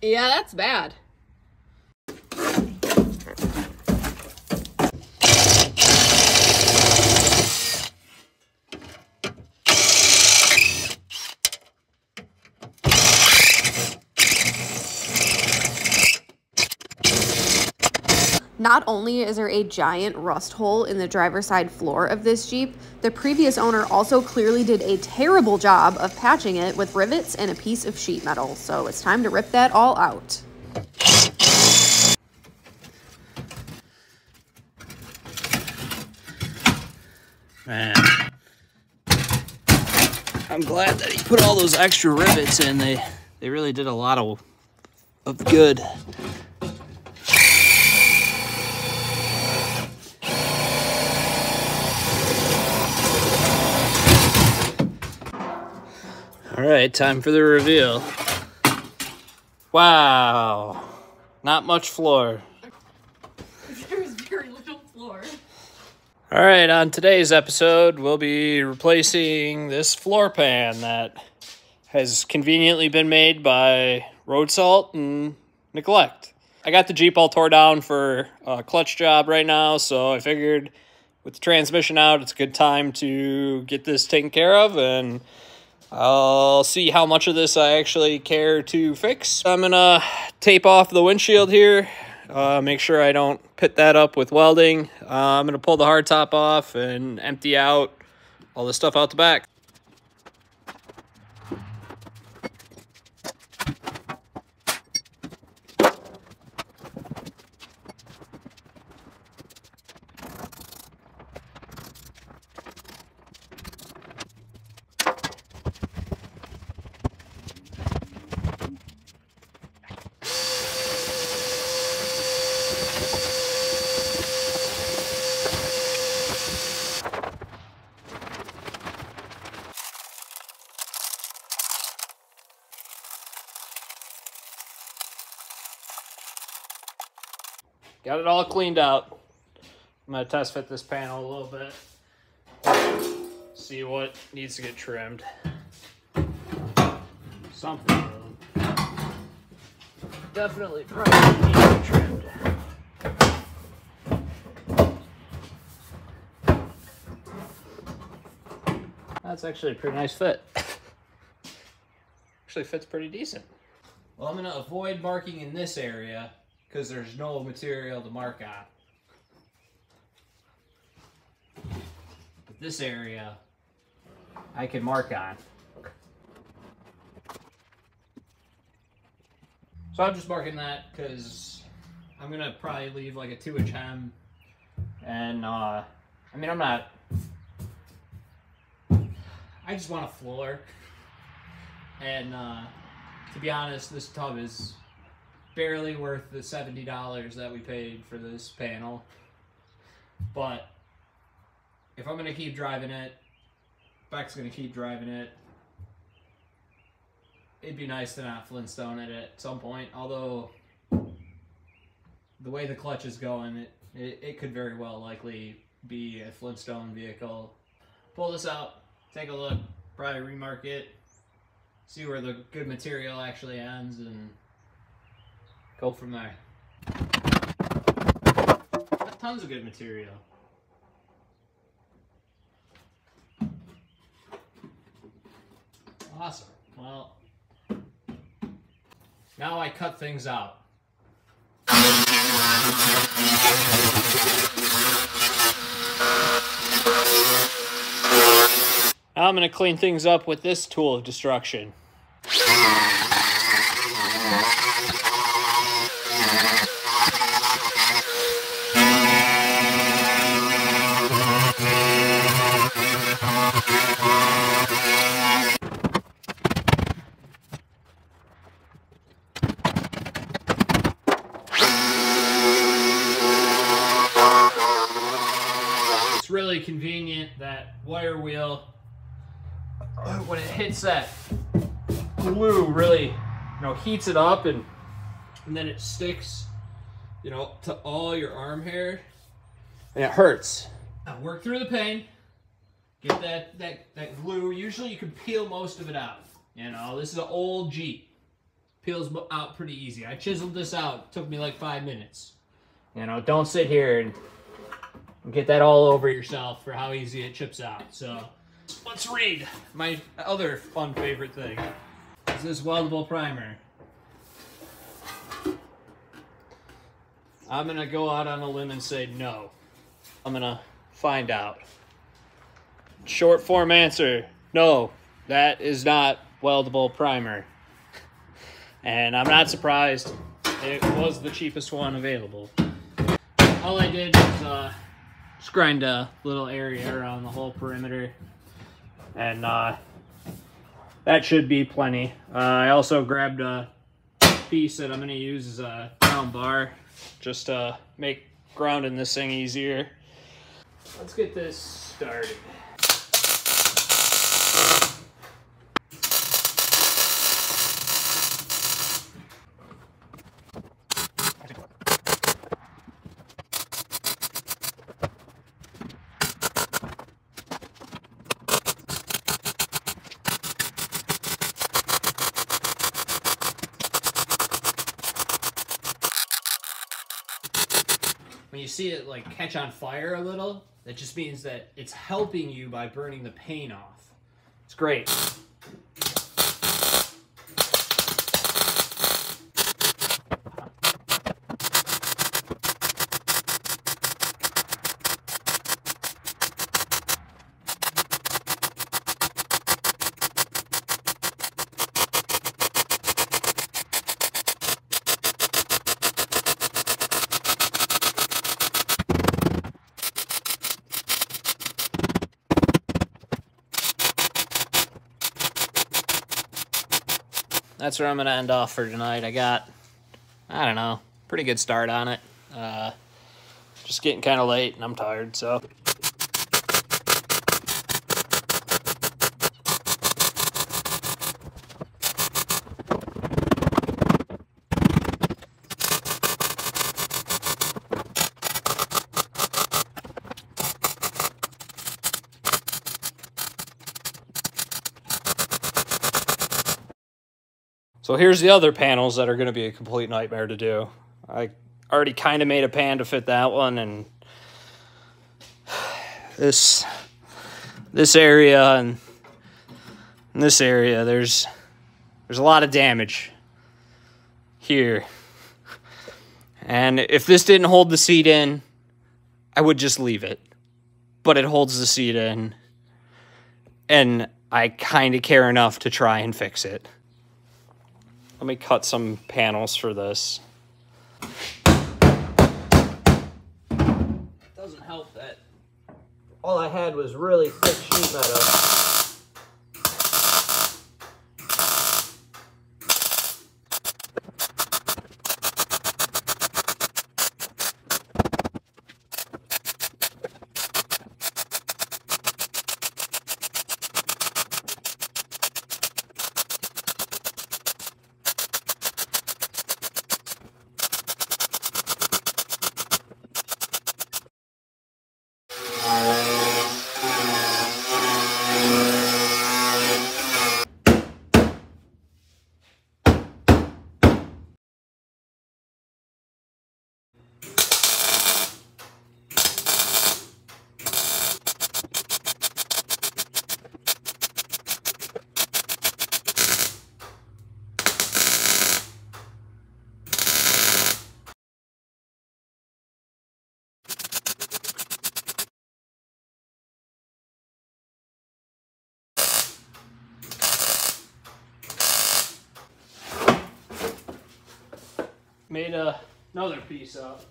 Yeah, that's bad. Not only is there a giant rust hole in the driver's side floor of this Jeep, the previous owner also clearly did a terrible job of patching it with rivets and a piece of sheet metal. So it's time to rip that all out. Man, I'm glad that he put all those extra rivets in. They really did a lot of good. All right, time for the reveal. Wow, not much floor. There's very little floor. All right, on today's episode, we'll be replacing this floor pan that has conveniently been made by road salt and neglect. I got the Jeep all tore down for a clutch job right now, so I figured with the transmission out, it's a good time to get this taken care of, and I'll see how much of this I actually care to fix. I'm gonna tape off the windshield here, make sure I don't pit that up with welding. I'm gonna pull the hardtop off and empty out all the stuff out the back. Got it all cleaned out. I'm gonna test fit this panel a little bit. See what needs to get trimmed. Something will definitely probably need to be trimmed. That's actually a pretty nice fit. Actually fits pretty decent. Well, I'm gonna avoid marking in this area because there's no material to mark on. But this area, I can mark on. So I'm just marking that because I'm gonna probably leave like a 2-inch hem. And I mean, I just want a floor. And to be honest, this tub is barely worth the $70 that we paid for this panel. But if I'm gonna keep driving it, Beck's gonna keep driving it, it'd be nice to not Flintstone it at some point. Although the way the clutch is going, it could very well likely be a Flintstone vehicle. Pull this out, take a look, probably remark it, see where the good material actually ends, and go from there. Got tons of good material. Awesome. Well, now I cut things out. Now I'm going to clean things up with this tool of destruction. It's really convenient that wire wheel, when it hits that glue, really, heats it up, and then it sticks, to all your arm hair, and it hurts. Now work through the pain, get that glue. Usually you can peel most of it out. This is an old Jeep, peels out pretty easy. I chiseled this out. It took me like 5 minutes. You know, don't sit here and get that all over yourself for how easy it chips out. So let's read my other fun favorite thing. Is this weldable primer. I'm gonna go out on a limb and say no. I'm gonna find out. Short form answer, no, that is not weldable primer. And I'm not surprised, it was the cheapest one available. All I did was just grind a little area around the whole perimeter, and that should be plenty. I also grabbed a piece that I'm gonna use as a ground bar, just to make grounding this thing easier. Let's get this started. When you see it like catch on fire a little, that just means that it's helping you by burning the paint off. It's great. That's where I'm gonna end off for tonight. I got, I don't know, pretty good start on it. Just getting kind of late and I'm tired, so. So here's the other panels that are going to be a complete nightmare to do. I already kind of made a pan to fit that one, and this area and this area, there's a lot of damage here. And if this didn't hold the seat in, I would just leave it. But it holds the seat in, and I kind of care enough to try and fix it. Let me cut some panels for this. It doesn't help that all I had was really thick sheet metal. Made another piece up.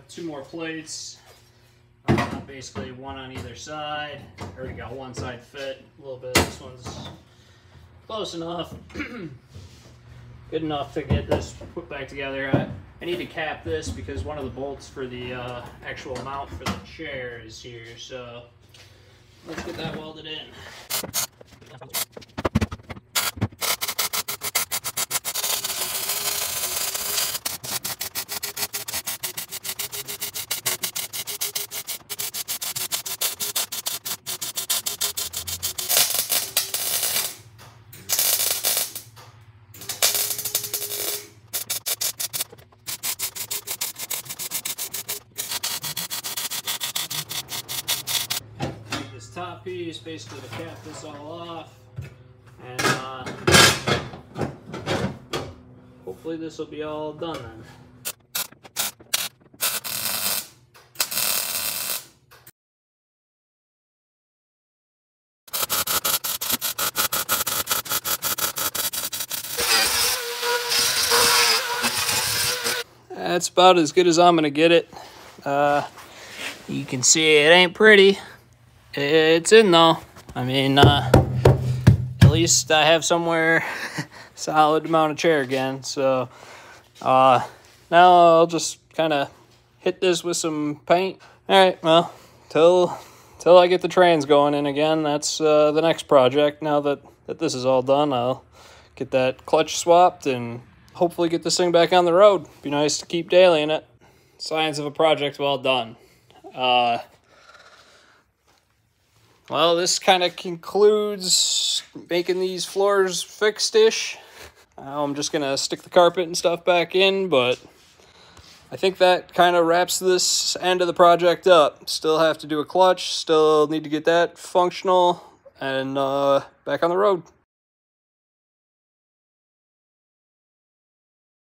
Two more plates, basically one on either side. I already got one side fit a little bit. This one's close enough, good enough to get this put back together. I need to cap this because one of the bolts for the actual mount for the chair is here, so let's get that welded in. Top piece basically to cap this all off, and hopefully this will be all done then. That's about as good as I'm gonna get it. You can see it ain't pretty. It's in though. I mean, at least I have somewhere solid to mount a chair again. So now I'll just kind of hit this with some paint. All right, well, till I get the trains going in again, that's the next project. Now that this is all done, I'll get that clutch swapped and hopefully get this thing back on the road. Be nice to keep dailying it. Signs of a project well done. Well, this kind of concludes making these floors fixed-ish. I'm just going to stick the carpet and stuff back in, but I think that kind of wraps this end of the project up. Still have to do a clutch, still need to get that functional, and back on the road.